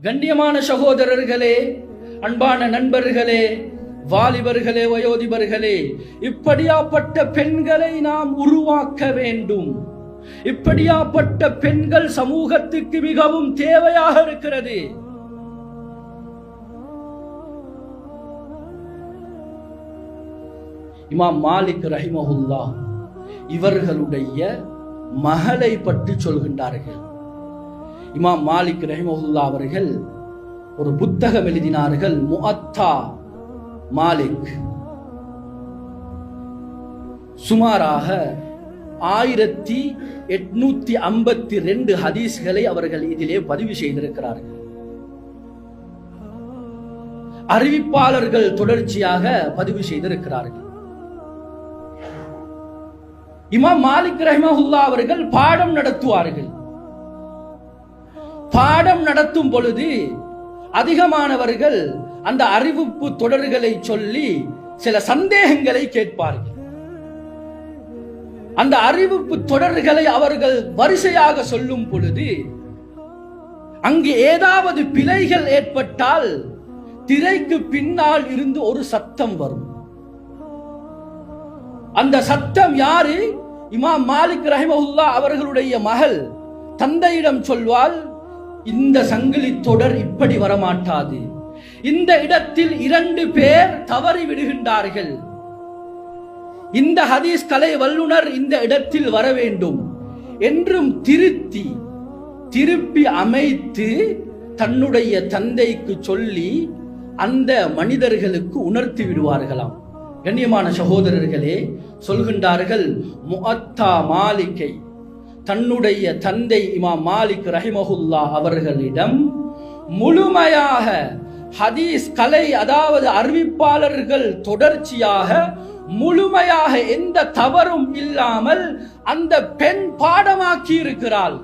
கண்ணியமான சகோதரர்களே, அன்பான நண்பர்களே, வாலிபர்களே, வயோதிபர்களே, இப்படியாப்பட்ட பெண்களை நாம் உருவாக்க வேண்டும். இப்படியாப்பட்ட பெண்கள் சமூகத்துக்கு மிகவும் தேவையாக இருக்கிறது. இமாம் மாலிக் ரஹிமஹுல்லாஹ் இவர்களுடைய மகளை பற்றி சொல்கின்றார்கள். இமாம் மாலிக் ரஹிமஹுல்லாஹ் அவர்கள் ஒரு புத்தகம் எழுதினார்கள், முஅத்தா மாலிக். சுமாராக 1852 ஹதீஸ்களை அவர்கள் இதிலே பதிவு செய்திருக்கிறார்கள். அறிவிப்பாளர்கள் தொடர்ச்சியாக பதிவு செய்திருக்கிறார்கள். இமாம் மாலிக் ரஹிமஹுல்லாஹ் அவர்கள் பாடம் நடத்துவார்கள். பாடம் நடத்தும் பொழுது அதிகமானவர்கள் அந்த அறிவிப்பு தொடர்களை சொல்லி சில சந்தேகங்களை கேட்பார்கள். அந்த அறிவிப்பு தொடர்களை அவர்கள் வரிசையாக சொல்லும் பொழுது அங்கு ஏதாவது பிழைகள் ஏற்பட்டால் திரைக்கு பின்னால் இருந்து ஒரு சத்தம் வரும். அந்த சத்தம் யாரு? இமாம் மாலிக் ரஹிமஹுல்லாஹ் அவர்களுடைய மகள் தந்தையிடம் சொல்வாள், இந்த சங்கிலி தொடர் இப்படி வரமாட்டாது, இந்த இடத்தில் 2 பேர் தவறி விடுகின்றார்கள், இந்த ஹதீஸ் கலை வல்லுனர் இந்த இடத்தில் வர வேண்டும் என்றும் திருப்பி அமைத்து தன்னுடைய தந்தைக்கு சொல்லி அந்த மனிதர்களுக்கு உணர்த்தி விடுவார்களாம். கண்ணியமான சகோதரர்களே, சொல்கின்றார்கள், முஅத்தா மாலிக்கை தன்னுடைய தந்தை இமாம் மாலிக் ரஹிமஹுல்லாஹ் அவர்களிடம் முழுமையாக ஹதீஸ் கலை, அதாவது அறிவிப்பாளர்கள் தொடர்ச்சியாக முழுமையாக எந்த தவறும் இல்லாமல் அந்த பெண் பாடமாக்கி இருக்கிறாள்.